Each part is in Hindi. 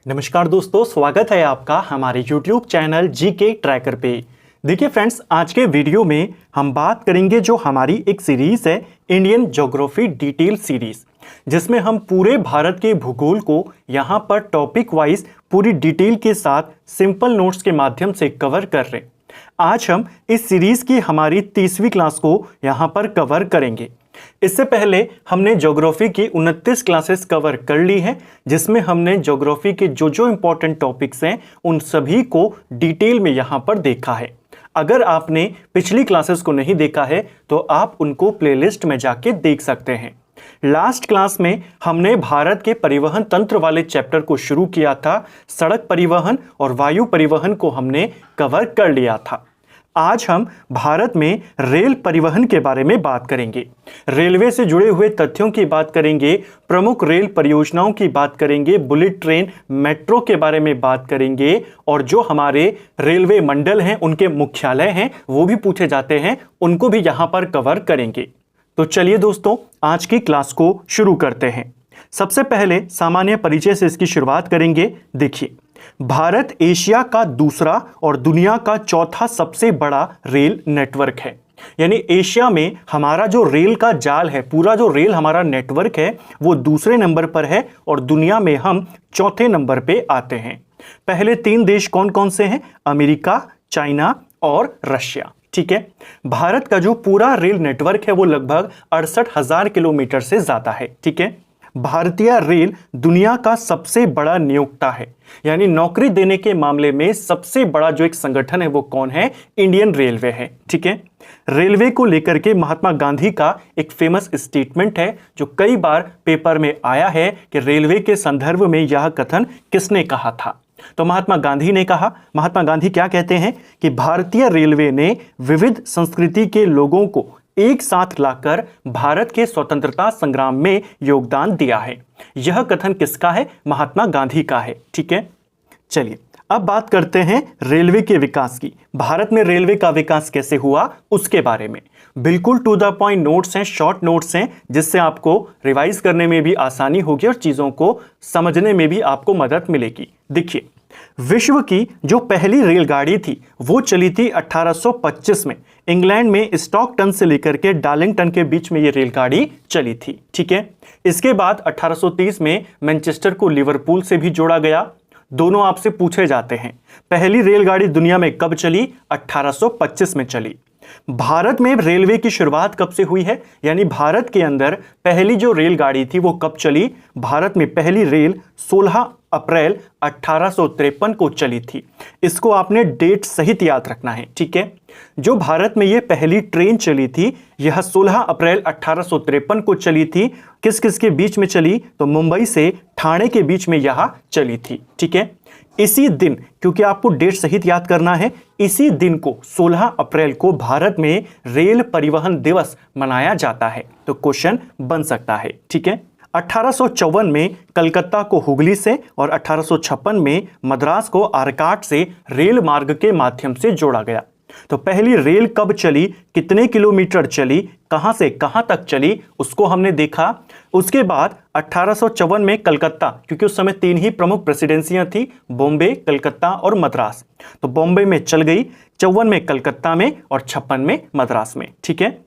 नमस्कार दोस्तों, स्वागत है आपका हमारे YouTube चैनल जीके ट्रैकर पे। देखिए फ्रेंड्स, आज के वीडियो में हम बात करेंगे जो हमारी एक सीरीज है इंडियन ज्योग्राफी डिटेल सीरीज, जिसमें हम पूरे भारत के भूगोल को यहाँ पर टॉपिक वाइज पूरी डिटेल के साथ सिंपल नोट्स के माध्यम से कवर कर रहे हैं। आज हम इस सीरीज की हमारी 30वीं क्लास को यहाँ पर कवर करेंगे। इससे पहले हमने ज्योग्राफी की 29 क्लासेस कवर कर ली है, जिसमें हमने ज्योग्राफी के जो इंपॉर्टेंट टॉपिक्स हैं उन सभी को डिटेल में यहाँ पर देखा है। अगर आपने पिछली क्लासेस को नहीं देखा है तो आप उनको प्लेलिस्ट में जाके देख सकते हैं। लास्ट क्लास में हमने भारत के परिवहन तंत्र वाले चैप्टर को शुरू किया था। सड़क परिवहन और वायु परिवहन को हमने कवर कर लिया था। आज हम भारत में रेल परिवहन के बारे में बात करेंगे, रेलवे से जुड़े हुए तथ्यों की बात करेंगे, प्रमुख रेल परियोजनाओं की बात करेंगे, बुलेट ट्रेन, मेट्रो के बारे में बात करेंगे और जो हमारे रेलवे मंडल हैं, उनके मुख्यालय हैं, वो भी पूछे जाते हैं, उनको भी यहाँ पर कवर करेंगे। तो चलिए दोस्तों, आज की क्लास को शुरू करते हैं। सबसे पहले सामान्य परिचय से इसकी शुरुआत करेंगे। देखिए, भारत एशिया का दूसरा और दुनिया का चौथा सबसे बड़ा रेल नेटवर्क है। यानी एशिया में हमारा जो रेल का जाल है, पूरा जो रेल हमारा नेटवर्क है, वो दूसरे नंबर पर है और दुनिया में हम चौथे नंबर पे आते हैं। पहले 3 देश कौन कौन से हैं? अमेरिका, चाइना और रशिया। ठीक है। भारत का जो पूरा रेल नेटवर्क है वो लगभग 68,000 किलोमीटर से ज्यादा है। ठीक है। भारतीय रेल दुनिया का सबसे बड़ा नियोक्ता है, यानी नौकरी देने के मामले में सबसे बड़ा जो एक संगठन है वो कौन है? इंडियन रेलवे है। ठीक है। रेलवे को लेकर के महात्मा गांधी का एक फेमस स्टेटमेंट है जो कई बार पेपर में आया है कि रेलवे के संदर्भ में यह कथन किसने कहा था। तो महात्मा गांधी ने कहा। महात्मा गांधी क्या कहते हैं कि भारतीय रेलवे ने विविध संस्कृति के लोगों को एक साथ लाकर भारत के स्वतंत्रता संग्राम में योगदान दिया है। यह कथन किसका है? महात्मा गांधी का है। ठीक है। चलिए अब बात करते हैं रेलवे के विकास की। भारत में रेलवे का विकास कैसे हुआ उसके बारे में। बिल्कुल टू द पॉइंट नोट्स हैं, शॉर्ट नोट्स हैं, जिससे आपको रिवाइज करने में भी आसानी होगी और चीजों को समझने में भी आपको मदद मिलेगी। देखिए, विश्व की जो पहली रेलगाड़ी थी वो चली थी 1825 में। इंग्लैंड में स्टॉकटन से लेकर के डार्लिंगटन के बीच में ये रेलगाड़ी चली थी। ठीक है। इसके बाद 1830 में मैनचेस्टर को लिवरपूल से भी जोड़ा गया। दोनों आपसे पूछे जाते हैं, पहली रेलगाड़ी दुनिया में कब चली? 1825 में चली। भारत में रेलवे की शुरुआत कब से हुई है? यानी भारत के अंदर पहली जो रेलगाड़ी थी वो कब चली? भारत में पहली रेल 16 अप्रैल 1853 को चली थी। इसको आपने डेट सहित याद रखना है। ठीक है। जो भारत में ये पहली ट्रेन चली थी यह 16 अप्रैल 1853 को चली थी। किस किस के बीच में चली? तो मुंबई से ठाणे के बीच में यह चली थी। ठीक है। इसी दिन, क्योंकि आपको डेट सहित याद करना है, इसी दिन को 16 अप्रैल को भारत में रेल परिवहन दिवस मनाया जाता है। तो क्वेश्चन बन सकता है। ठीक है। 1854 में कलकत्ता को हुगली से और 1856 में मद्रास को आरकाट से रेल मार्ग के माध्यम से जोड़ा गया। तो पहली रेल कब चली, कितने किलोमीटर चली, कहां से कहां तक चली, उसको हमने देखा। उसके बाद 1854 में कलकत्ता, क्योंकि उस समय 3 ही प्रमुख प्रेसिडेंसियां थी, बॉम्बे, कलकत्ता और मद्रास। तो बॉम्बे में चल गई, 54 में कलकत्ता में और 56 में मद्रास में। ठीक है।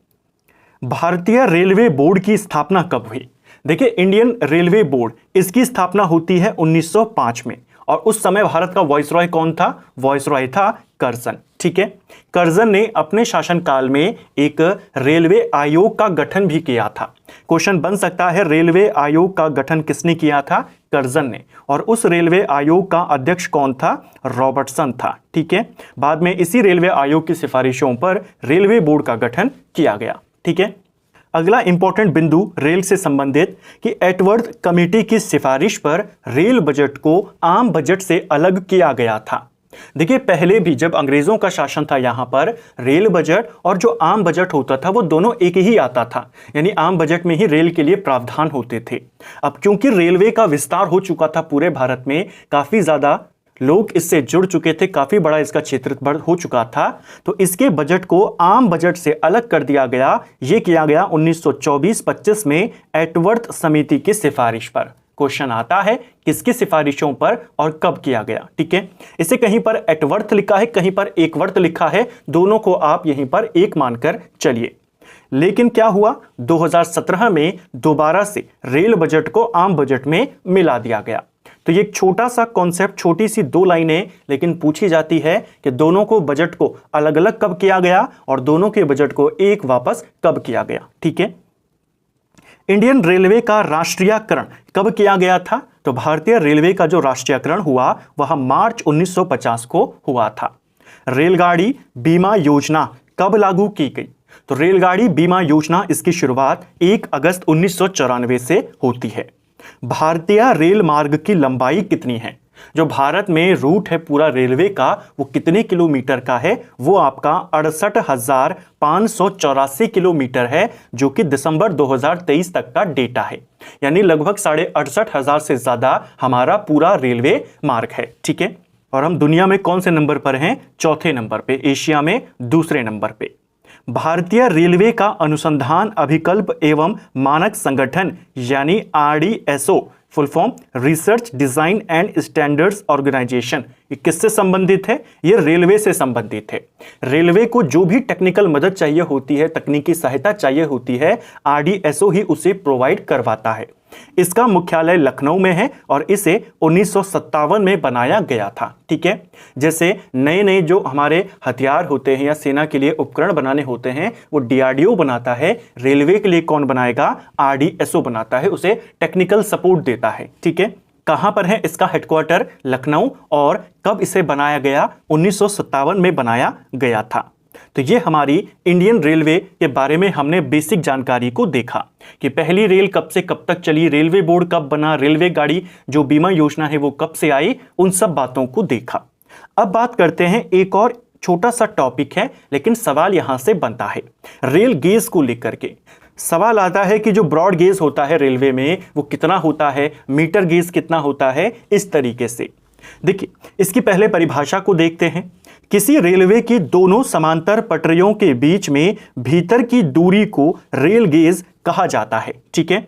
भारतीय रेलवे बोर्ड की स्थापना कब हुई? देखिए, इंडियन रेलवे बोर्ड, इसकी स्थापना होती है 1905 में और उस समय भारत का वाइसरॉय कौन था? वाइसरॉय था कर्जन। ठीक है। कर्जन ने अपने शासनकाल में एक रेलवे आयोग का गठन भी किया था। क्वेश्चन बन सकता है, रेलवे आयोग का गठन किसने किया था? कर्जन ने। और उस रेलवे आयोग का अध्यक्ष कौन था? रॉबर्टसन था। ठीक है। बाद में इसी रेलवे आयोग की सिफारिशों पर रेलवे बोर्ड का गठन किया गया। ठीक है। अगला इंपॉर्टेंट बिंदु रेल से संबंधित कि एटवर्थ कमेटी की सिफारिश पर रेल बजट को आम बजट से अलग किया गया था। देखिए, पहले भी जब अंग्रेजों का शासन था यहाँ पर, रेल बजट और जो आम बजट होता था वो दोनों एक ही आता था। यानी आम बजट में ही रेल के लिए प्रावधान होते थे। अब क्योंकि रेलवे का विस्तार हो चुका था पूरे भारत में, काफी ज्यादा लोग इससे जुड़ चुके थे, काफी बड़ा इसका क्षेत्र हो चुका था, तो इसके बजट को आम बजट से अलग कर दिया गया। यह किया गया 1924-25 में एटवर्थ समिति की सिफारिश पर। क्वेश्चन आता है किसकी सिफारिशों पर और कब किया गया। ठीक है, इसे कहीं पर एट वर्थ लिखा है, कहीं पर एक वर्थ लिखा है, दोनों को आप यहीं पर एक मानकर चलिए। लेकिन क्या हुआ, 2017 में दोबारा से रेल बजट को आम बजट में मिला दिया गया। तो ये एक छोटा सा कॉन्सेप्ट, छोटी सी 2 लाइनें, लेकिन पूछी जाती है कि दोनों को बजट को अलग अलग कब किया गया और दोनों के बजट को एक वापस कब किया गया। ठीक है, इंडियन रेलवे का राष्ट्रीयकरण कब किया गया था? तो भारतीय रेलवे का जो राष्ट्रीयकरण हुआ वह मार्च 1950 को हुआ था। रेलगाड़ी बीमा योजना कब लागू की गई? तो रेलगाड़ी बीमा योजना इसकी शुरुआत 1 अगस्त 1994 से होती है। भारतीय रेल मार्ग की लंबाई कितनी है? जो भारत में रूट है पूरा रेलवे का, वो कितने किलोमीटर का है? वो आपका 68,584 किलोमीटर है, जो कि दिसंबर 2023 तक का डेटा है। यानी लगभग 68,500 से ज्यादा हमारा पूरा रेलवे मार्ग है। ठीक है, और हम दुनिया में कौन से नंबर पर हैं? चौथे नंबर पे, एशिया में दूसरे नंबर पे। भारतीय रेलवे का अनुसंधान अभिकल्प एवं मानक संगठन यानी RDSO, full form research design and standards organisation, किससे संबंधित है? ये रेलवे से संबंधित है। रेलवे को जो भी टेक्निकल मदद चाहिए होती है, तकनीकी सहायता चाहिए होती है, RDSO ही उसे प्रोवाइड करवाता है। इसका मुख्यालय लखनऊ में है और इसे 1957 में बनाया गया था। ठीक है, जैसे नए नए जो हमारे हथियार होते हैं या सेना के लिए उपकरण बनाने होते हैं वो DRDO बनाता है, रेलवे के लिए कौन बनाएगा? RDSO बनाता है, उसे टेक्निकल सपोर्ट देता है। ठीक है, कहां पर है इसका हेडक्वार्टर? लखनऊ। और कब इसे बनाया गया? 1957 में बनाया गया था। तो ये हमारी इंडियन रेलवे के बारे में हमने बेसिक जानकारी को देखा कि पहली रेल कब से कब तक चली, रेलवे बोर्ड कब बना, रेलवे गाड़ी जो बीमा योजना है वो कब से आई, उन सब बातों को देखा। अब बात करते हैं, एक और छोटा सा टॉपिक है लेकिन सवाल यहां से बनता है रेल गेज को लेकर के। सवाल आता है कि जो ब्रॉड गेज होता है रेलवे में वो कितना होता है, मीटर गेज कितना होता है, इस तरीके से। देखिए, इसकी पहले परिभाषा को देखते हैं। किसी रेलवे की दोनों समांतर पटरियों के बीच में भीतर की दूरी को रेल गेज कहा जाता है। ठीक है,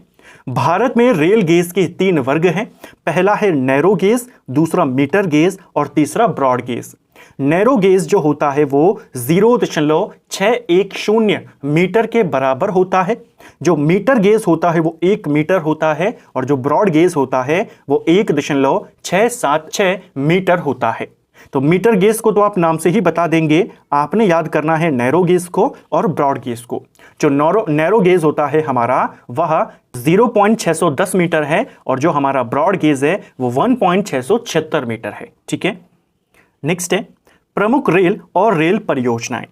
भारत में रेल गेज के 3 वर्ग हैं। पहला है नैरो गेज, दूसरा मीटर गेज और तीसरा ब्रॉड गेज। नैरो गेज जो होता है वो 0.610 मीटर के बराबर होता है। जो मीटर गेज होता है वो 1 मीटर होता है और जो ब्रॉड गेज होता है वो 1.676 मीटर होता है। तो मीटर गेज को तो आप नाम से ही बता देंगे, आपने याद करना है नैरो गेज को और ब्रॉड गेज को। जो नैरो गेज होता है हमारा वह 0.610 मीटर है और जो हमारा ब्रॉड गेज है वो 1.676 मीटर है। ठीक है, नेक्स्ट है प्रमुख रेल और रेल परियोजनाएं।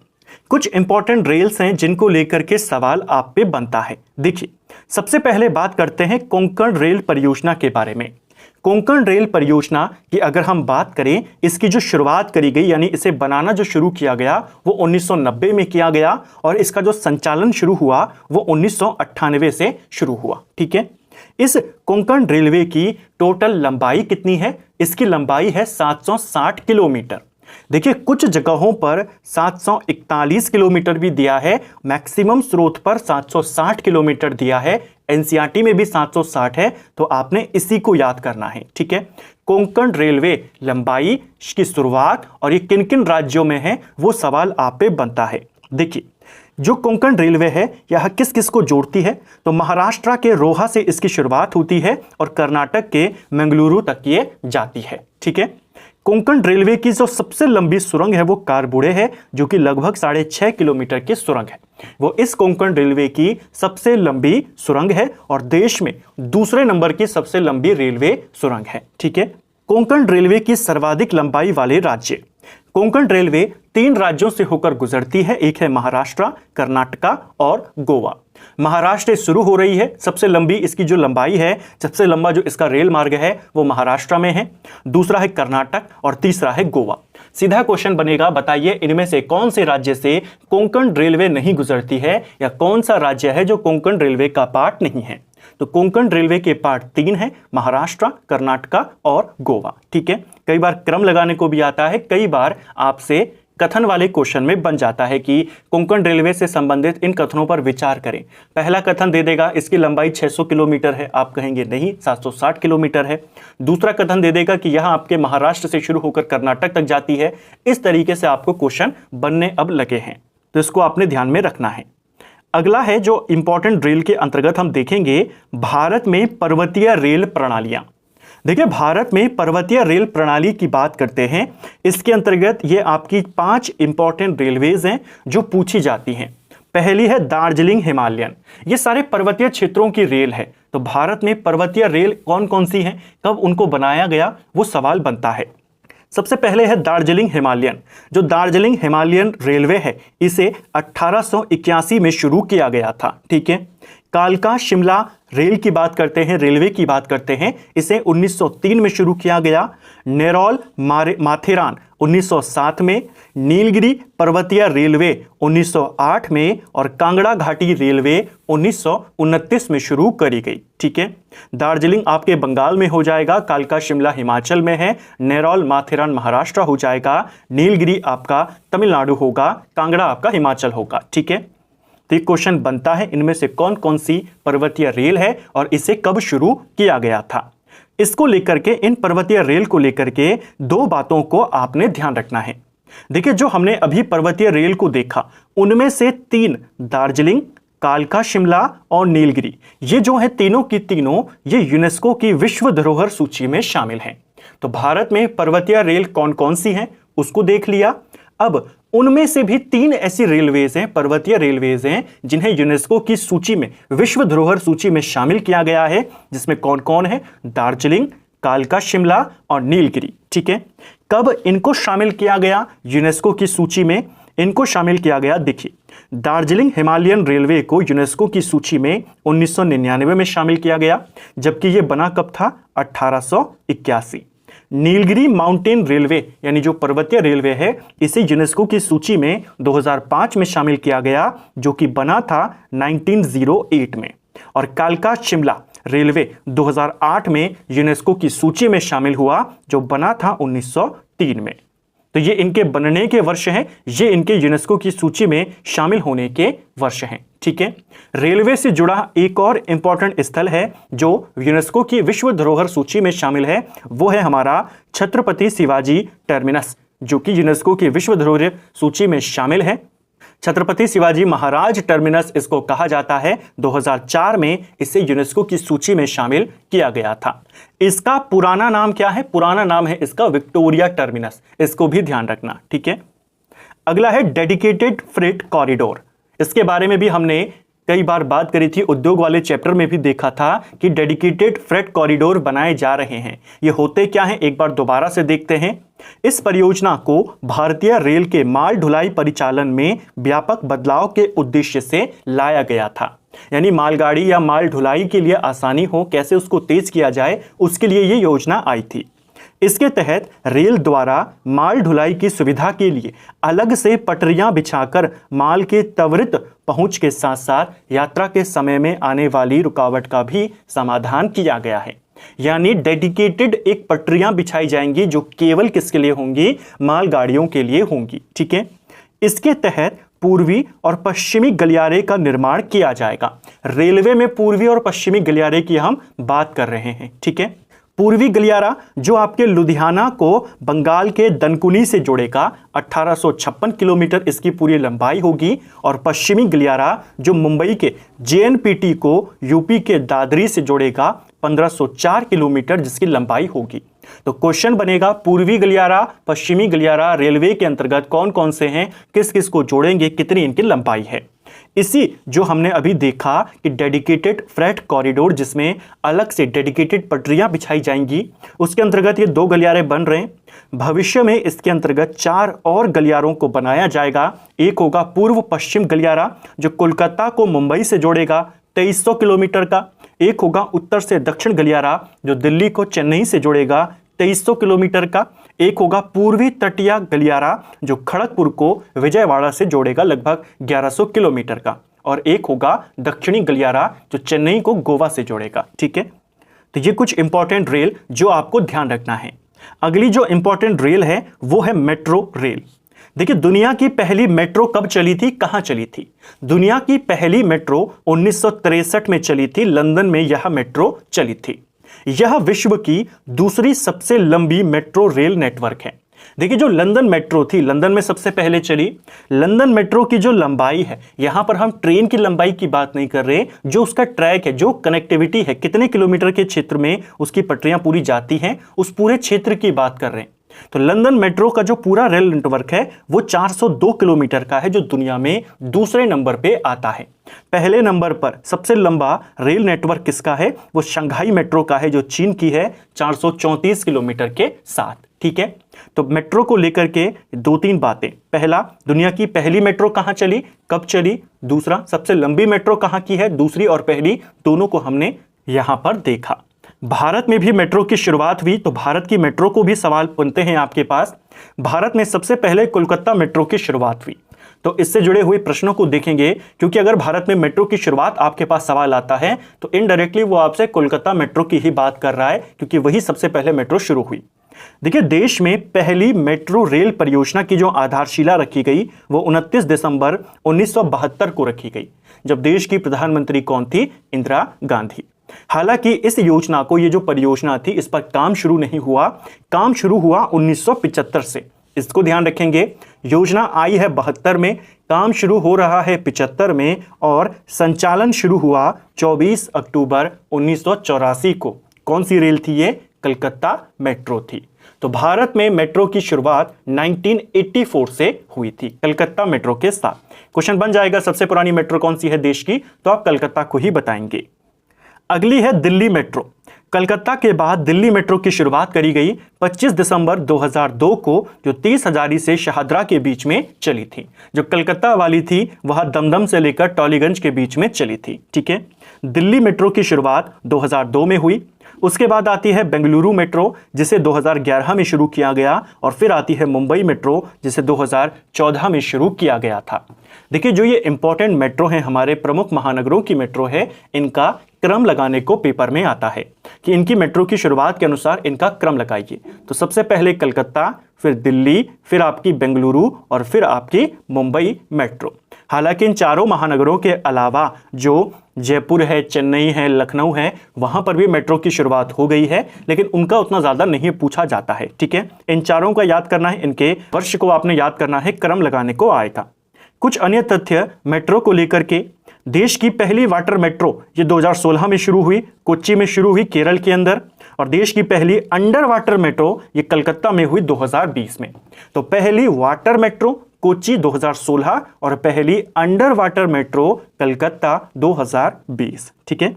कुछ इंपॉर्टेंट रेल्स हैं जिनको लेकर के सवाल आप पे बनता है। देखिए, सबसे पहले बात करते हैं कोंकण रेल परियोजना के बारे में। कोंकण रेल परियोजना की अगर हम बात करें, इसकी जो शुरुआत करी गई यानी इसे बनाना जो शुरू किया गया वो 1990 में किया गया और इसका जो संचालन शुरू हुआ वो 1998 से शुरू हुआ। ठीक है, इस कोंकण रेलवे की टोटल लंबाई कितनी है? इसकी लंबाई है 760 किलोमीटर। देखिए, कुछ जगहों पर 741 किलोमीटर भी दिया है, मैक्सिमम स्रोत पर 760 किलोमीटर दिया है, एनसीईआरटी में भी 760 है, तो आपने इसी को याद करना है। ठीक है, कोंकण रेलवे लंबाई की शुरुआत और ये किन किन राज्यों में है वो सवाल आप पे बनता है। देखिए, जो कोंकण रेलवे है यह किस किस को जोड़ती है? तो महाराष्ट्र के रोहा से इसकी शुरुआत होती है और कर्नाटक के मंगलुरु तक ये जाती है। ठीक है, कोंकण रेलवे की जो सबसे लंबी सुरंग है वो कारबुड़े है, जो कि लगभग 6.5 किलोमीटर की सुरंग है। वो इस कोंकण रेलवे की सबसे लंबी सुरंग है और देश में दूसरे नंबर की सबसे लंबी रेलवे सुरंग है। ठीक है, कोंकण रेलवे की सर्वाधिक लंबाई वाले राज्य। कोंकण रेलवे 3 राज्यों से होकर गुजरती है, एक है महाराष्ट्र, कर्नाटका और गोवा। महाराष्ट्र शुरू हो रही है, सबसे लंबी इसकी जो लंबाई है, सबसे लंबा जो इसका रेल मार्ग है वो महाराष्ट्र में है, दूसरा है कर्नाटक और तीसरा है गोवा। सीधा क्वेश्चन बनेगा, बताइए इनमें से कौन से राज्य से कोंकण रेलवे नहीं गुजरती है या कौन सा राज्य है जो कोंकण रेलवे का पार्ट नहीं है? तो कोंकण रेलवे के पार्ट 3 है, महाराष्ट्र, कर्नाटका और गोवा। ठीक है, कई बार क्रम लगाने को भी आता है, कई बार आपसे कथन वाले क्वेश्चन में बन जाता है कि कोंकण रेलवे से संबंधित इन कथनों पर विचार करें। पहला कथन दे देगा इसकी लंबाई 600 किलोमीटर है, आप कहेंगे नहीं 760 किलोमीटर है। दूसरा कथन दे देगा कि यह आपके महाराष्ट्र से शुरू होकर कर्नाटक तक जाती है। इस तरीके से आपको क्वेश्चन बनने अब लगे हैं, तो इसको आपने ध्यान में रखना है। अगला है जो इंपॉर्टेंट रेल के अंतर्गत हम देखेंगे, भारत में पर्वतीय रेल प्रणालियां। देखिए, भारत में पर्वतीय रेल प्रणाली की बात करते हैं। इसके अंतर्गत ये आपकी 5 इंपॉर्टेंट रेलवेज हैं जो पूछी जाती हैं। पहली है दार्जिलिंग हिमालयन, ये सारे पर्वतीय क्षेत्रों की रेल है। तो भारत में पर्वतीय रेल कौन कौन सी हैं, कब उनको बनाया गया, वो सवाल बनता है। सबसे पहले है दार्जिलिंग हिमालयन। जो दार्जिलिंग हिमालयन रेलवे है इसे 1881 में शुरू किया गया था। ठीक है। कालका शिमला रेल की बात करते हैं, रेलवे की बात करते हैं, इसे 1903 में शुरू किया गया। नेरौल माथेरान 1907 में, नीलगिरी पर्वतीय रेलवे 1908 में और कांगड़ा घाटी रेलवे 1929 में शुरू करी गई। ठीक है। दार्जिलिंग आपके बंगाल में हो जाएगा, कालका शिमला हिमाचल में है, नेरौल माथेरान महाराष्ट्र हो जाएगा, नीलगिरी आपका तमिलनाडु होगा, कांगड़ा आपका हिमाचल होगा। ठीक है। तो एक क्वेश्चन बनता है इनमें से कौन कौन सी पर्वतीय रेल है और इसे कब शुरू किया गया था। इसको लेकर के, इन पर्वतीय रेल को लेकर के 2 बातों को आपने ध्यान रखना है। देखिए, जो हमने अभी पर्वतीय रेल को देखा उनमें से 3 दार्जिलिंग, कालका शिमला और नीलगिरी, ये जो है तीनों की तीनों ये यूनेस्को की विश्व धरोहर सूची में शामिल हैं। तो भारत में पर्वतीय रेल कौन कौन सी हैं उसको देख लिया। अब उनमें से भी 3 ऐसी रेलवेज हैं, पर्वतीय रेलवेज हैं, जिन्हें यूनेस्को की सूची में, विश्व धरोहर सूची में शामिल किया गया है, जिसमें कौन कौन है, दार्जिलिंग, कालका शिमला और नीलगिरी। ठीक है। कब इनको शामिल किया गया यूनेस्को की सूची में? इनको शामिल किया गया, देखिए, दार्जिलिंग हिमालयन रेलवे को यूनेस्को की सूची में 1999 में शामिल किया गया, जबकि यह बना कब था, 1881। नीलगिरी माउंटेन रेलवे यानी जो पर्वतीय रेलवे है इसे यूनेस्को की सूची में 2005 में शामिल किया गया, जो कि बना था 1908 में। और कालका शिमला रेलवे 2008 में यूनेस्को की सूची में शामिल हुआ, जो बना था 1903 में। तो ये इनके बनने के वर्ष हैं, ये इनके यूनेस्को की सूची में शामिल होने के वर्ष हैं। ठीक है। रेलवे से जुड़ा एक और इंपॉर्टेंट स्थल है जो यूनेस्को की विश्व धरोहर सूची में शामिल है, वो है हमारा छत्रपति शिवाजी टर्मिनस, जो कि यूनेस्को की विश्व धरोहर सूची में शामिल है। छत्रपति शिवाजी महाराज टर्मिनस इसको कहा जाता है। 2004 में इसे यूनेस्को की सूची में शामिल किया गया था। इसका पुराना नाम क्या है? पुराना नाम है इसका विक्टोरिया टर्मिनस, इसको भी ध्यान रखना। ठीक है। अगला है डेडिकेटेड फ्रेट कॉरिडोर। इसके बारे में भी हमने कई बार बात करी थी, उद्योग वाले चैप्टर में भी देखा था कि डेडिकेटेड फ्रेट कॉरिडोर बनाए जा रहे हैं। ये होते क्या हैं, एक बार दोबारा से देखते हैं। इस परियोजना को भारतीय रेल के माल ढुलाई परिचालन में व्यापक बदलाव के उद्देश्य से लाया गया था। यानी मालगाड़ी या माल ढुलाई के लिए आसानी हो, कैसे उसको तेज किया जाए, उसके लिए ये योजना आई थी। इसके तहत रेल द्वारा माल ढुलाई की सुविधा के लिए अलग से पटरियां बिछाकर माल के त्वरित पहुंच के साथ साथ यात्रा के समय में आने वाली रुकावट का भी समाधान किया गया है। यानी डेडिकेटेड एक पटरियां बिछाई जाएंगी जो केवल किसके लिए होंगी, मालगाड़ियों के लिए होंगी। ठीक है। इसके तहत पूर्वी और पश्चिमी गलियारे का निर्माण किया जाएगा। रेलवे में पूर्वी और पश्चिमी गलियारे की हम बात कर रहे हैं। ठीक है। पूर्वी गलियारा जो आपके लुधियाना को बंगाल के दनकुनी से जोड़ेगा, 1856 किलोमीटर इसकी पूरी लंबाई होगी। और पश्चिमी गलियारा जो मुंबई के जेएनपीटी को यूपी के दादरी से जोड़ेगा, 1504 किलोमीटर जिसकी लंबाई होगी। तो क्वेश्चन बनेगा, पूर्वी गलियारा, पश्चिमी गलियारा रेलवे के अंतर्गत कौन कौन से हैं, किस किस को जोड़ेंगे, कितनी इनकी लंबाई है। इसी जो हमने अभी देखा कि डेडिकेटेड फ्रेट कॉरिडोर, जिसमें अलग से डेडिकेटेड पटरियां बिछाई जाएंगी, उसके अंतर्गत ये 2 गलियारे बन रहे हैं। भविष्य में इसके अंतर्गत 4 और गलियारों को बनाया जाएगा। एक होगा पूर्व पश्चिम गलियारा जो कोलकाता को मुंबई से जोड़ेगा, 2300 किलोमीटर का। एक होगा उत्तर से दक्षिण गलियारा जो दिल्ली को चेन्नई से जोड़ेगा, 2300 किलोमीटर का। एक होगा पूर्वी तटीय गलियारा जो खड़गपुर को विजयवाड़ा से जोड़ेगा, लगभग 1100 किलोमीटर का। और एक होगा दक्षिणी गलियारा जो चेन्नई को गोवा से जोड़ेगा। ठीक है। तो ये कुछ इंपॉर्टेंट रेल जो आपको ध्यान रखना है। अगली जो इंपॉर्टेंट रेल है वो है मेट्रो रेल। देखिए, दुनिया की पहली मेट्रो कब चली थी, कहां चली थी? दुनिया की पहली मेट्रो 1963 में चली थी। लंदन में यह मेट्रो चली थी। यह विश्व की दूसरी सबसे लंबी मेट्रो रेल नेटवर्क है। देखिए, जो लंदन मेट्रो थी, लंदन में सबसे पहले चली। लंदन मेट्रो की जो लंबाई है, यहां पर हम ट्रेन की लंबाई की बात नहीं कर रहे, जो उसका ट्रैक है, जो कनेक्टिविटी है, कितने किलोमीटर के क्षेत्र में उसकी पटरियां पूरी जाती हैं, उस पूरे क्षेत्र की बात कर रहे हैं। तो लंदन मेट्रो का जो पूरा रेल नेटवर्क है वो 402 किलोमीटर का है, जो दुनिया में दूसरे नंबर पे आता है। पहले नंबर पर सबसे लंबा रेल नेटवर्क किसका है? वो शंघाई मेट्रो का है, जो चीन की है, 434 किलोमीटर के साथ। ठीक है, तो मेट्रो को लेकर के दो तीन बातें। पहला, दुनिया की पहली मेट्रो कहां चली, कब चली। दूसरा, सबसे लंबी मेट्रो कहां की है, दूसरी और पहली दोनों को हमने यहां पर देखा। भारत में भी मेट्रो की शुरुआत हुई, तो भारत की मेट्रो को भी सवाल बनते हैं आपके पास। भारत में सबसे पहले कोलकाता मेट्रो की शुरुआत हुई, तो इससे जुड़े हुए प्रश्नों को देखेंगे, क्योंकि अगर भारत में मेट्रो की शुरुआत आपके पास सवाल आता है तो इनडायरेक्टली वो आपसे कोलकाता मेट्रो की ही बात कर रहा है, क्योंकि वही सबसे पहले मेट्रो शुरू हुई। देखिए, देश में पहली मेट्रो रेल परियोजना की जो आधारशिला रखी गई वो 29 दिसंबर 1972 को रखी गई, जब देश की प्रधानमंत्री कौन थी? इंदिरा गांधी। हालांकि इस योजना को, ये जो परियोजना थी, इस पर काम शुरू नहीं हुआ। काम शुरू हुआ 1975 से। इसको ध्यान रखेंगे, योजना आई है 72 में, काम शुरू हो रहा है 75 में, और संचालन शुरू हुआ 24 अक्टूबर 1984 को। कौन सी रेल थी ये? कलकत्ता मेट्रो थी। तो भारत में मेट्रो की शुरुआत 1984 से हुई थी, कलकत्ता मेट्रो के साथ। क्वेश्चन बन जाएगा, सबसे पुरानी मेट्रो कौन सी है देश की, तो आप कलकत्ता को ही बताएंगे। अगली है दिल्ली मेट्रो। कलकत्ता के बाद दिल्ली मेट्रो की शुरुआत करी गई 25 दिसंबर 2002 को, जो 30 हजारी से शाहदरा के बीच में चली थी। जो कलकत्ता वाली थी वह दमदम से लेकर टॉलीगंज के बीच में चली थी। ठीक है, दिल्ली मेट्रो की शुरुआत 2002 में हुई। उसके बाद आती है बेंगलुरु मेट्रो, जिसे 2011 में शुरू किया गया, और फिर आती है मुंबई मेट्रो, जिसे 2014 में शुरू किया गया था। देखिए, जो ये इंपॉर्टेंट मेट्रो हैं, हमारे प्रमुख महानगरों की मेट्रो है, इनका क्रम लगाने को पेपर में आता है कि इनकी मेट्रो की शुरुआत के अनुसार इनका क्रम लगाइए। तो सबसे पहले कलकत्ता, फिर दिल्ली, फिर आपकी बेंगलुरु, और फिर आपकी मुंबई मेट्रो। हालांकि इन चारों महानगरों के अलावा जो जयपुर है, चेन्नई है, लखनऊ है, वहां पर भी मेट्रो की शुरुआत हो गई है, लेकिन उनका उतना ज्यादा नहीं पूछा जाता है। ठीक है, इन चारों का याद करना है, इनके वर्ष को आपने याद करना है, क्रम लगाने को आएगा। कुछ अन्य तथ्य मेट्रो को लेकर के, देश की पहली वाटर मेट्रो ये 2016 में शुरू हुई, कोच्चि में शुरू हुई, केरल के अंदर। और देश की पहली अंडर वाटर मेट्रो ये कलकत्ता में हुई 2020 में। तो पहली वाटर मेट्रो कोच्चि 2016 और पहली अंडर वाटर मेट्रो कलकत्ता 2020। ठीक है,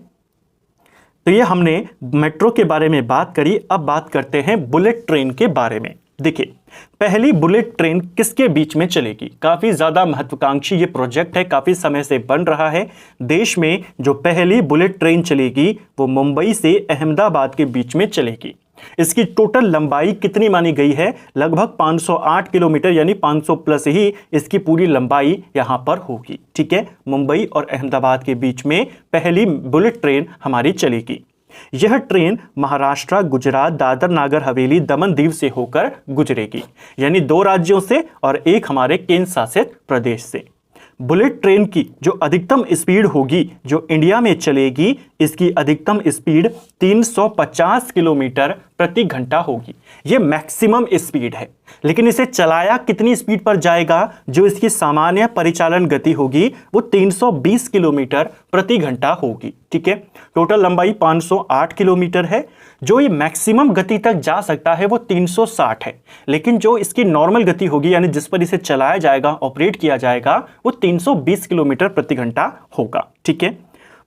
तो ये हमने मेट्रो के बारे में बात करी। अब बात करते हैं बुलेट ट्रेन के बारे में। देखिए, पहली बुलेट ट्रेन किसके बीच में चलेगी? काफी ज्यादा महत्वाकांक्षी ये प्रोजेक्ट है, काफी समय से बन रहा है। देश में जो पहली बुलेट ट्रेन चलेगी वो मुंबई से अहमदाबाद के बीच में चलेगी। इसकी टोटल लंबाई कितनी मानी गई है? लगभग 508 किलोमीटर, यानी 500 प्लस ही इसकी पूरी लंबाई यहां पर होगी। ठीक है, मुंबई और अहमदाबाद के बीच में पहली बुलेट ट्रेन हमारी चलेगी। यह ट्रेन महाराष्ट्र, गुजरात, दादर नागर हवेली, दमन दीव से होकर गुजरेगी, यानी 2 राज्यों से और एक हमारे केंद्र शासित प्रदेश से। बुलेट ट्रेन की जो अधिकतम स्पीड होगी, जो इंडिया में चलेगी, इसकी अधिकतम स्पीड 350 किलोमीटर प्रति घंटा होगी। यह मैक्सिमम स्पीड है, लेकिन इसे चलाया कितनी स्पीड पर जाएगा? जो इसकी सामान्य परिचालन गति होगी वो 320 किलोमीटर प्रति घंटा होगी। ठीक है, टोटल लंबाई 508 किलोमीटर है। जो ये मैक्सिमम गति तक जा सकता है वो 360 है, लेकिन जो इसकी नॉर्मल गति होगी, यानी जिस पर इसे चलाया जाएगा, ऑपरेट किया जाएगा, वो 320 किलोमीटर प्रति घंटा होगा। ठीक है,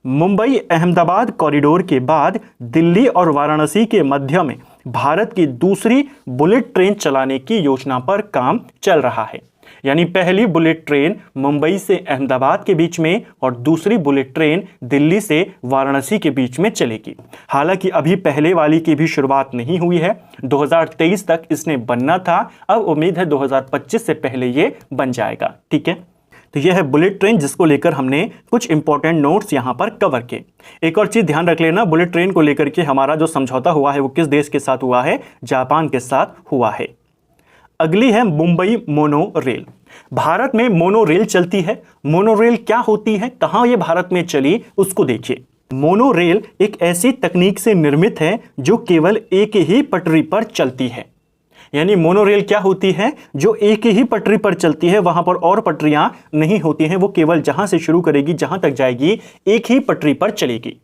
मुंबई अहमदाबाद कॉरिडोर के बाद दिल्ली और वाराणसी के मध्य में भारत की दूसरी बुलेट ट्रेन चलाने की योजना पर काम चल रहा है। यानी पहली बुलेट ट्रेन मुंबई से अहमदाबाद के बीच में और दूसरी बुलेट ट्रेन दिल्ली से वाराणसी के बीच में चलेगी। हालांकि अभी पहले वाली की भी शुरुआत नहीं हुई है, 2023 तक इसने बनना था। अब उम्मीद है 2025 से पहले ये बन जाएगा। ठीक है, तो यह है बुलेट ट्रेन, जिसको लेकर हमने कुछ इंपॉर्टेंट नोट्स यहां पर कवर किए। एक और चीज ध्यान रख लेना, बुलेट ट्रेन को लेकर के हमारा जो समझौता हुआ है वो किस देश के साथ हुआ है? जापान के साथ हुआ है। अगली है मुंबई मोनो रेल। भारत में मोनो रेल चलती है। मोनो रेल क्या होती है, कहां ये भारत में चली, उसको देखिए। मोनो रेल एक ऐसी तकनीक से निर्मित है जो केवल एक ही पटरी पर चलती है। यानी मोनो रेल क्या होती है, जो एक ही पटरी पर चलती है, वहां पर और पटरियां नहीं होती हैं, वो केवल जहां से शुरू करेगी जहां तक जाएगी एक ही पटरी पर चलेगी।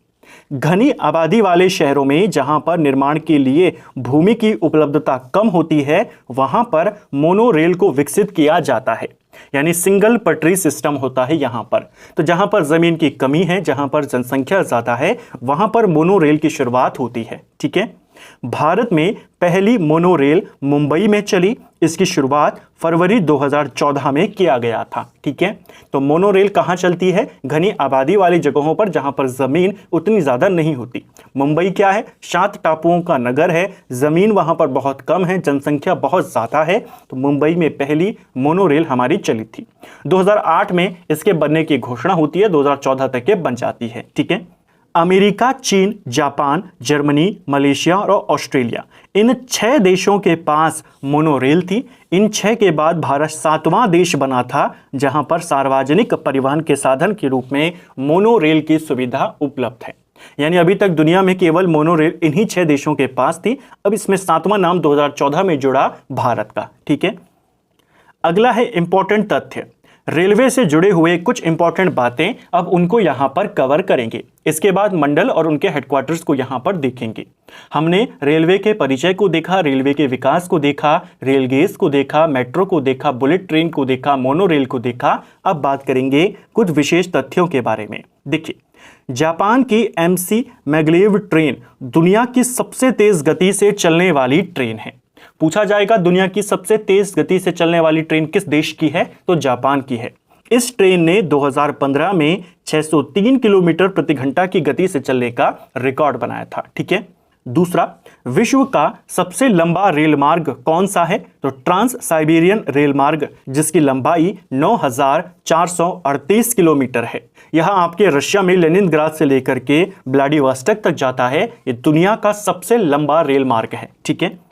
घनी आबादी वाले शहरों में जहां पर निर्माण के लिए भूमि की उपलब्धता कम होती है, वहां पर मोनो रेल को विकसित किया जाता है। यानी सिंगल पटरी सिस्टम होता है यहां पर। तो जहां पर जमीन की कमी है, जहां पर जनसंख्या ज्यादा है, वहां पर मोनो रेल की शुरुआत होती है। ठीक है। भारत में पहली मोनो रेल मुंबई में चली। इसकी शुरुआत फरवरी 2014 में किया गया था। ठीक है। तो मोनो रेल कहां चलती है, घनी आबादी वाली जगहों पर जहां पर जमीन उतनी ज्यादा नहीं होती। मुंबई क्या है, शांत टापुओं का नगर है, जमीन वहां पर बहुत कम है, जनसंख्या बहुत ज्यादा है। तो मुंबई में पहली मोनो रेल हमारी चली थी। 2008 में इसके बनने की घोषणा होती है, 2014 तक ये बन जाती है। ठीक है। अमेरिका, चीन, जापान, जर्मनी, मलेशिया और ऑस्ट्रेलिया, इन 6 देशों के पास मोनो रेल थी। इन 6 के बाद भारत 7वां देश बना था जहां पर सार्वजनिक परिवहन के साधन के रूप में मोनो रेल की सुविधा उपलब्ध है। यानी अभी तक दुनिया में केवल मोनो रेल इन्हीं 6 देशों के पास थी। अब इसमें 7वां नाम 2014 में जुड़ा भारत का। ठीक है। अगला है इंपॉर्टेंट तथ्य। रेलवे से जुड़े हुए कुछ इंपॉर्टेंट बातें, अब उनको यहां पर कवर करेंगे। इसके बाद मंडल और उनके हेडक्वार्टर्स को यहां पर देखेंगे। हमने रेलवे के परिचय को देखा, रेलवे के विकास को देखा, रेल गेज को देखा, मेट्रो को देखा, बुलेट ट्रेन को देखा, मोनो रेल को देखा। अब बात करेंगे कुछ विशेष तथ्यों के बारे में। देखिए, जापान की MC मैग्लेव ट्रेन दुनिया की सबसे तेज गति से चलने वाली ट्रेन है। पूछा जाएगा दुनिया की सबसे तेज गति से चलने वाली ट्रेन किस देश की है, तो जापान की है। इस ट्रेन ने 2015 में 603 किलोमीटर प्रति घंटा की गति से चलने का रिकॉर्ड बनाया था। ठीक है। दूसरा, विश्व का सबसे लंबा रेल मार्ग कौन सा है, तो ट्रांस साइबेरियन रेल मार्ग, जिसकी लंबाई 9438 किलोमीटर है। यह आपके रशिया में लेनिनग्राद से लेकर के व्लादिवोस्टोक तक जाता है। यह दुनिया का सबसे लंबा रेल मार्ग है। ठीक है।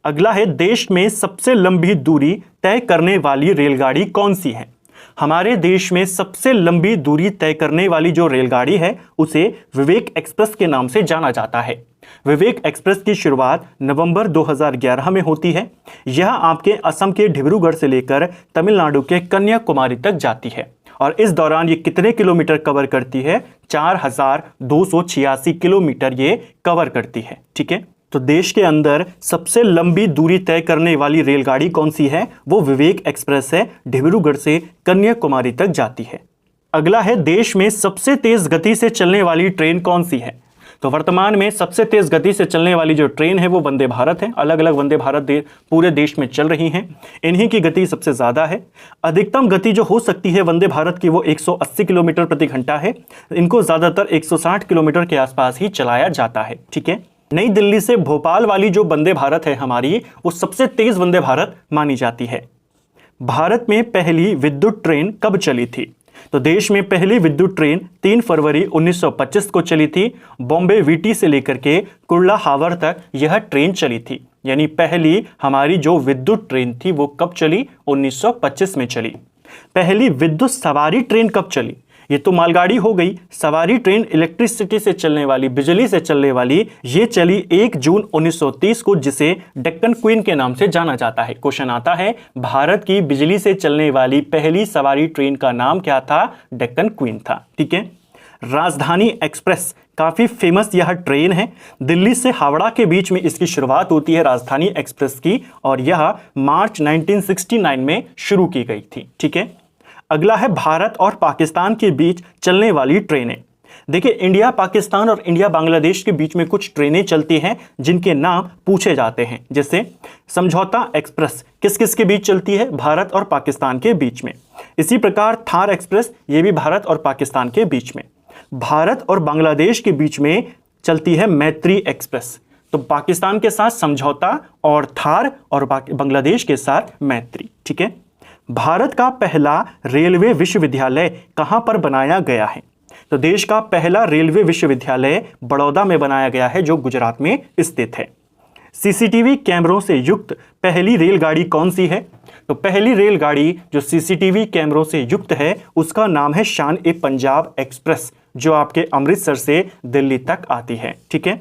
अगला है, देश में सबसे लंबी दूरी तय करने वाली रेलगाड़ी कौन सी है। हमारे देश में सबसे लंबी दूरी तय करने वाली जो रेलगाड़ी है उसे विवेक एक्सप्रेस के नाम से जाना जाता है। विवेक एक्सप्रेस की शुरुआत नवंबर 2011 में होती है। यह आपके असम के डिब्रूगढ़ से लेकर तमिलनाडु के कन्याकुमारी तक जाती है। और इस दौरान ये कितने किलोमीटर कवर करती है, 4286 किलोमीटर ये कवर करती है। ठीक है। तो देश के अंदर सबसे लंबी दूरी तय करने वाली रेलगाड़ी कौन सी है, वो विवेक एक्सप्रेस है, डिब्रूगढ़ से कन्याकुमारी तक जाती है। अगला है, देश में सबसे तेज गति से चलने वाली ट्रेन कौन सी है। तो वर्तमान में सबसे तेज गति से चलने वाली जो ट्रेन है वो वंदे भारत है। अलग अलग वंदे भारत पूरे देश में चल रही हैं। इन्हीं की गति सबसे ज़्यादा है। अधिकतम गति जो हो सकती है वंदे भारत की वो 180 किलोमीटर प्रति घंटा है। इनको ज़्यादातर 160 किलोमीटर के आसपास ही चलाया जाता है। ठीक है। नई दिल्ली से भोपाल वाली जो वंदे भारत है हमारी, वो सबसे तेज वंदे भारत मानी जाती है। भारत में पहली विद्युत ट्रेन कब चली थी, तो देश में पहली विद्युत ट्रेन 3 फरवरी 1925 को चली थी। बॉम्बे वीटी से लेकर के कुर्ला हावर तक यह ट्रेन चली थी। यानी पहली हमारी जो विद्युत ट्रेन थी वो कब चली, 1925 में चली। पहली विद्युत सवारी ट्रेन कब चली, ये तो मालगाड़ी हो गई। सवारी ट्रेन इलेक्ट्रिसिटी से चलने वाली, बिजली से चलने वाली, ये चली 1 जून 1930 को, जिसे डेक्कन क्वीन के नाम से जाना जाता है। क्वेश्चन आता है, भारत की बिजली से चलने वाली पहली सवारी ट्रेन का नाम क्या था, डेक्कन क्वीन था। ठीक है। राजधानी एक्सप्रेस काफी फेमस यह ट्रेन है। दिल्ली से हावड़ा के बीच में इसकी शुरुआत होती है राजधानी एक्सप्रेस की, और यह मार्च 1969 में शुरू की गई थी। ठीक है। अगला है, भारत और पाकिस्तान के बीच चलने वाली ट्रेनें। देखिए, इंडिया पाकिस्तान और इंडिया बांग्लादेश के बीच में कुछ ट्रेनें चलती हैं जिनके नाम पूछे जाते हैं। जैसे समझौता एक्सप्रेस किस किस के बीच चलती है, भारत और पाकिस्तान के बीच में। इसी प्रकार थार एक्सप्रेस, ये भी भारत और पाकिस्तान के बीच में। भारत और बांग्लादेश के बीच में चलती है मैत्री एक्सप्रेस। तो पाकिस्तान के साथ समझौता और थार, और बांग्लादेश के साथ मैत्री। ठीक है। भारत का पहला रेलवे विश्वविद्यालय कहां पर बनाया गया है, तो देश का पहला रेलवे विश्वविद्यालय बड़ौदा में बनाया गया है, जो गुजरात में स्थित है। सीसीटीवी कैमरों से युक्त पहली रेलगाड़ी कौन सी है? तो पहली रेलगाड़ी जो सीसीटीवी कैमरों से युक्त है उसका नाम है शान-ए-पंजाब एक्सप्रेस, जो आपके अमृतसर से दिल्ली तक आती है। ठीक है।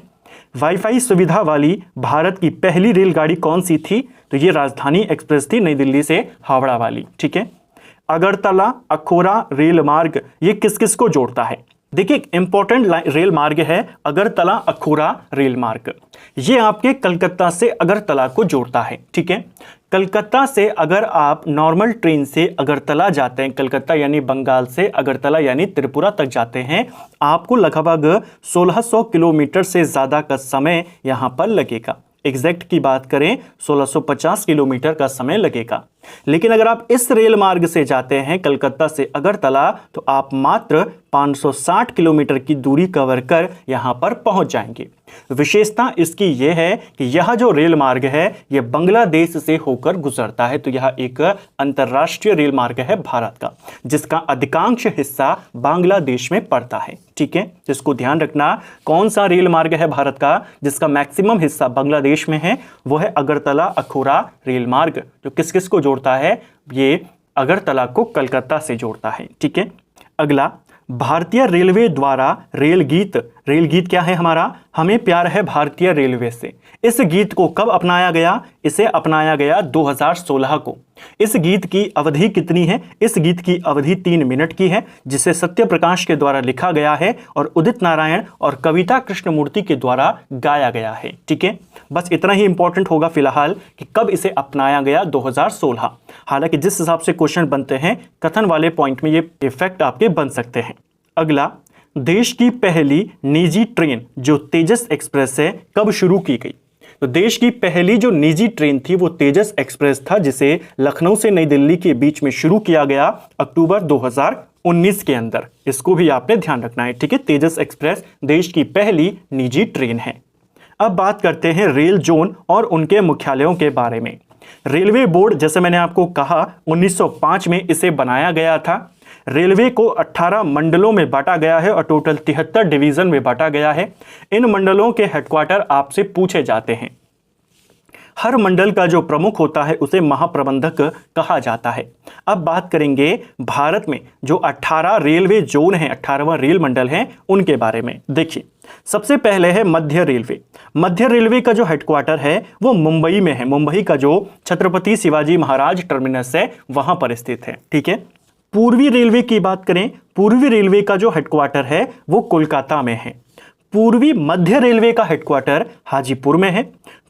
वाईफाई सुविधा वाली भारत की पहली रेलगाड़ी कौन सी थी? तो ये राजधानी एक्सप्रेस थी, नई दिल्ली से हावड़ा वाली। ठीक है। अगरतला अखौरा रेल मार्ग ये किस किस को जोड़ता है? देखिए, एक इंपॉर्टेंट रेल मार्ग है अगरतला अखौरा रेल मार्ग। ये आपके कलकत्ता से अगरतला को जोड़ता है। ठीक है। कलकत्ता से अगर आप नॉर्मल ट्रेन से अगरतला जाते हैं, कलकत्ता यानी बंगाल से अगरतला यानी त्रिपुरा तक जाते हैं, आपको लगभग 1600 किलोमीटर से ज़्यादा का समय यहाँ पर लगेगा। एग्जैक्ट की बात करें 1650 किलोमीटर का समय लगेगा। लेकिन अगर आप इस रेल मार्ग से जाते हैं कलकत्ता से अगरतला तो आप मात्र 560 किलोमीटर की दूरी कवर कर यहां पर पहुंच जाएंगे। विशेषता इसकी यह है कि यह जो रेल मार्ग है यह बांग्लादेश से होकर गुजरता है। तो यह एक अंतर्राष्ट्रीय रेल मार्ग है भारत का, जिसका अधिकांश हिस्सा बांग्लादेश में पड़ता है। ठीक है। जिसको ध्यान रखना, कौन सा रेल मार्ग है भारत का जिसका मैक्सिमम हिस्सा बांग्लादेश में है? वो है अगरतला अखौरा रेल मार्ग, जो किस किस को जोड़ता है? ये अगरतला को कलकत्ता से जोड़ता है। ठीक है। अगला, भारतीय रेलवे द्वारा रेल गीत क्या है हमारा? हमें प्यार है भारतीय रेलवे से। इस गीत को कब अपनाया गया? इसे अपनाया गया 2016 को। इस गीत की अवधि कितनी है? इस गीत की अवधि 3 मिनट की है, जिसे सत्य प्रकाश के द्वारा लिखा गया है और उदित नारायण और कविता कृष्णमूर्ति के द्वारा गाया गया है। ठीक है। बस इतना ही इंपॉर्टेंट होगा फिलहाल कि कब इसे अपनाया गया, 2016। हालांकि जिस हिसाब से क्वेश्चन बनते हैं कथन वाले पॉइंट में ये इफेक्ट आपके बन सकते हैं। अगला, देश की पहली निजी ट्रेन जो तेजस एक्सप्रेस है कब शुरू की गई? तो देश की पहली जो निजी ट्रेन थी वो तेजस एक्सप्रेस था, जिसे लखनऊ से नई दिल्ली के बीच में शुरू किया गया अक्टूबर 2019 के अंदर। इसको भी आपने ध्यान रखना है। ठीक है। तेजस एक्सप्रेस देश की पहली निजी ट्रेन है। अब बात करते हैं रेल जोन और उनके मुख्यालयों के बारे में। रेलवे बोर्ड, जैसे मैंने आपको कहा, 1905 में इसे बनाया गया था। रेलवे को 18 मंडलों में बांटा गया है और टोटल 73 डिवीजन में बांटा गया है। इन मंडलों के हेडक्वार्टर आपसे पूछे जाते हैं। हर मंडल का जो प्रमुख होता है उसे महाप्रबंधक कहा जाता है। अब बात करेंगे भारत में जो 18 रेलवे जोन हैं, 18वां रेल मंडल हैं, उनके बारे में। देखिए, सबसे पहले है मध्य रेलवे। मध्य रेलवे का जो हेडक्वार्टर है वो मुंबई में है। मुंबई का जो छत्रपति शिवाजी महाराज टर्मिनस है वहां पर स्थित है। ठीक है। पूर्वी रेलवे की बात करें, पूर्वी रेलवे का जो हेडक्वार्टर है वो कोलकाता में है। पूर्वी मध्य रेलवे का हेडक्वार्टर हाजीपुर में है।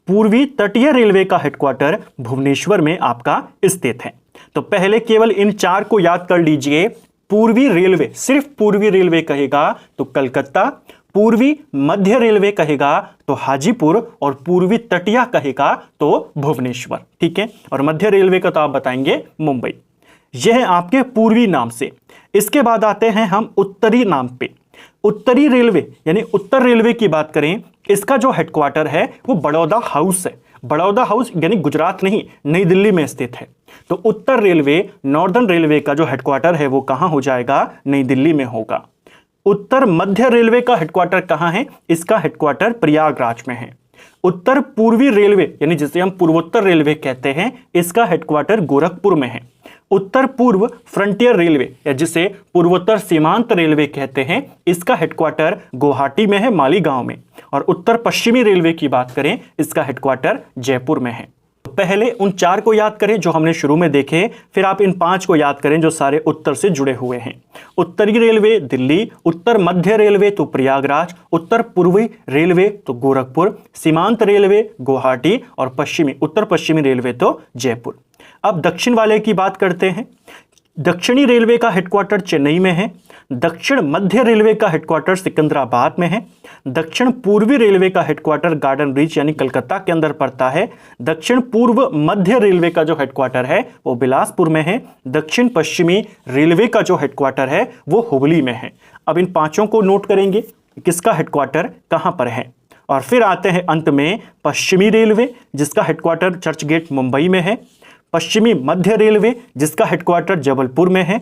पूर्वी तटीय रेलवे का हेडक्वार्टर भुवनेश्वर में आपका स्थित है। तो पहले केवल इन 4 को याद कर लीजिए। पूर्वी रेलवे, सिर्फ पूर्वी रेलवे कहेगा तो कलकत्ता, पूर्वी मध्य रेलवे कहेगा तो हाजीपुर और पूर्वी तटीय कहेगा तो भुवनेश्वर। ठीक है। और मध्य रेलवे का तो आप बताएंगे मुंबई। यह है आपके पूर्वी नाम से। इसके बाद आते हैं हम उत्तरी नाम पे। उत्तरी रेलवे यानी उत्तर रेलवे की बात करें, इसका जो हेडक्वार्टर है वो बड़ौदा हाउस है। बड़ौदा हाउस यानी गुजरात नहीं, नई दिल्ली में स्थित है। तो उत्तर रेलवे, नॉर्दर्न रेलवे का जो हेडक्वार्टर है वो कहां हो जाएगा? नई दिल्ली में होगा। उत्तर मध्य रेलवे का हेडक्वार्टर कहां है? इसका हेडक्वार्टर प्रयागराज में है। उत्तर पूर्वी रेलवे यानी जिसे हम पूर्वोत्तर रेलवे कहते हैं, इसका हेडक्वार्टर गोरखपुर में है। उत्तर पूर्व फ्रंटियर रेलवे या जिसे पूर्वोत्तर सीमांत रेलवे कहते हैं, इसका हेडक्वार्टर गुवाहाटी में है, मालीगांव में। और उत्तर पश्चिमी रेलवे की बात करें, इसका हेडक्वार्टर जयपुर में है। पहले उन 4 को याद करें जो हमने शुरू में देखे, फिर आप इन 5 को याद करें जो सारे उत्तर से जुड़े हुए हैं। उत्तरी रेलवे दिल्ली, उत्तर मध्य रेलवे तो प्रयागराज, उत्तर पूर्वी रेलवे तो गोरखपुर, सीमांत रेलवे गुवाहाटी और उत्तर पश्चिमी रेलवे तो जयपुर। अब दक्षिण वाले की बात करते हैं। दक्षिणी रेलवे का हेडक्वार्टर चेन्नई में है। दक्षिण मध्य रेलवे का हेडक्वार्टर सिकंदराबाद में है। दक्षिण पूर्वी रेलवे का हेडक्वार्टर गार्डन रीच यानी कलकत्ता के अंदर पड़ता है। दक्षिण पूर्व मध्य रेलवे का जो हेडक्वार्टर है वो बिलासपुर में है। दक्षिण पश्चिमी रेलवे का जो हेडक्वार्टर है वो हुबली में है। अब इन 5 को नोट करेंगे किसका हेडक्वार्टर कहां पर है। और फिर आते हैं अंत में पश्चिमी रेलवे, जिसका हेडक्वार्टर चर्च गेट मुंबई में है। पश्चिमी मध्य रेलवे, जिसका हेडक्वार्टर जबलपुर में है।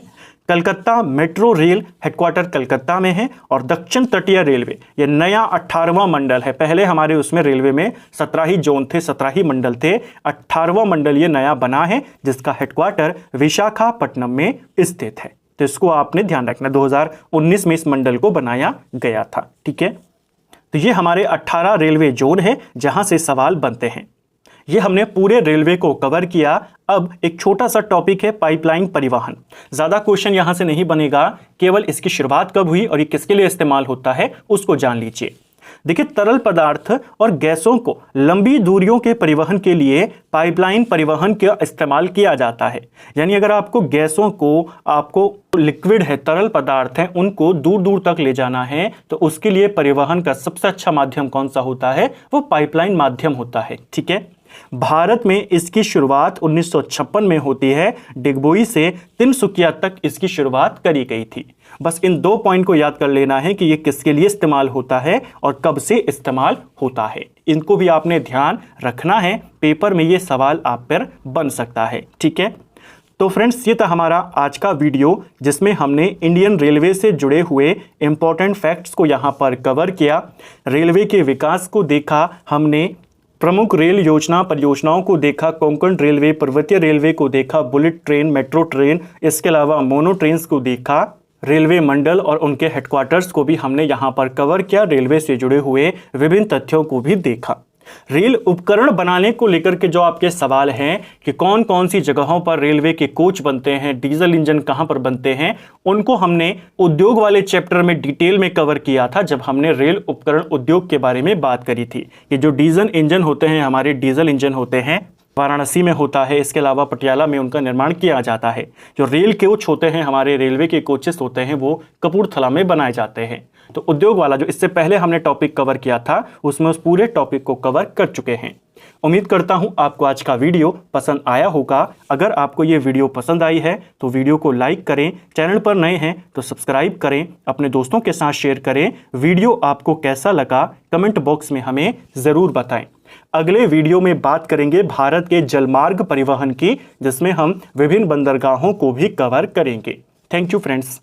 Calcutta metro rail headquarter Calcutta में है। और दक्षिण तटीय रेलवे ये नया 18वां मंडल है। पहले हमारे उसमें रेलवे में 17 ही जोन थे, 17 ही मंडल थे, 18वां मंडल ये नया बना है जिसका हेडक्वार्टर विशाखापट्टनम में स्थित है। तो इसको आपने ध्यान रखना, 2019 में इस मंडल को बनाया गया था। ठीक है, तो ये हमारे 18 रेलवे जोन है जहां से सवाल बनते हैं। ये हमने पूरे रेलवे को कवर किया। अब एक छोटा सा टॉपिक है पाइपलाइन परिवहन। ज़्यादा क्वेश्चन यहाँ से नहीं बनेगा, केवल इसकी शुरुआत कब हुई और ये किसके लिए इस्तेमाल होता है उसको जान लीजिए। देखिए, तरल पदार्थ और गैसों को लंबी दूरियों के परिवहन के लिए पाइपलाइन परिवहन का इस्तेमाल किया जाता है। यानी अगर आपको गैसों को, आपको लिक्विड है, तरल पदार्थ हैं, उनको दूर दूर तक ले जाना है तो उसके लिए परिवहन का सबसे अच्छा माध्यम कौन सा होता है? वो पाइपलाइन माध्यम होता है। ठीक है, भारत में इसकी शुरुआत 1956 में होती है। डिगबोई से तिनसुकिया तक इसकी शुरुआत करी गई थी। बस इन 2 पॉइंट को याद कर लेना है कि ये किसके लिए इस्तेमाल होता है और कब से इस्तेमाल होता है। इनको भी आपने ध्यान रखना है, पेपर में ये सवाल आप पर बन सकता है। ठीक है, तो फ्रेंड्स ये था हमारा आज का वीडियो जिसमें हमने इंडियन रेलवे से जुड़े हुए इंपॉर्टेंट फैक्ट्स को यहाँ पर कवर किया। रेलवे के विकास को देखा हमने, प्रमुख रेल योजना परियोजनाओं को देखा, कोंकण रेलवे, पर्वतीय रेलवे को देखा, बुलेट ट्रेन, मेट्रो ट्रेन, इसके अलावा मोनो ट्रेन्स को देखा, रेलवे मंडल और उनके हेडक्वार्टर्स को भी हमने यहाँ पर कवर किया, रेलवे से जुड़े हुए विभिन्न तथ्यों को भी देखा। रेल उपकरण बनाने को लेकर के जो आपके सवाल हैं कि कौन कौन सी जगहों पर रेलवे के कोच बनते हैं, डीजल इंजन कहां पर बनते हैं, उनको हमने उद्योग वाले चैप्टर में डिटेल में कवर किया था जब हमने रेल उपकरण उद्योग के बारे में बात करी थी। कि जो डीजल इंजन होते हैं, हमारे डीजल इंजन होते हैं, वाराणसी में होता है, इसके अलावा पटियाला में उनका निर्माण किया जाता है। जो रेल कोच होते हैं, हमारे रेलवे के कोचेस होते हैं, वो कपूरथला में बनाए जाते हैं। तो उद्योग वाला जो इससे पहले हमने टॉपिक कवर किया था उसमें उस पूरे टॉपिक को कवर कर चुके हैं। उम्मीद करता हूं आपको आज का वीडियो पसंद आया होगा। अगर आपको ये वीडियो पसंद आई है तो वीडियो को लाइक करें, चैनल पर नए हैं तो सब्सक्राइब करें, अपने दोस्तों के साथ शेयर करें। वीडियो आपको कैसा लगा कमेंट बॉक्स में हमें ज़रूर बताएं। अगले वीडियो में बात करेंगे भारत के जलमार्ग परिवहन की, जिसमें हम विभिन्न बंदरगाहों को भी कवर करेंगे। Thank you friends.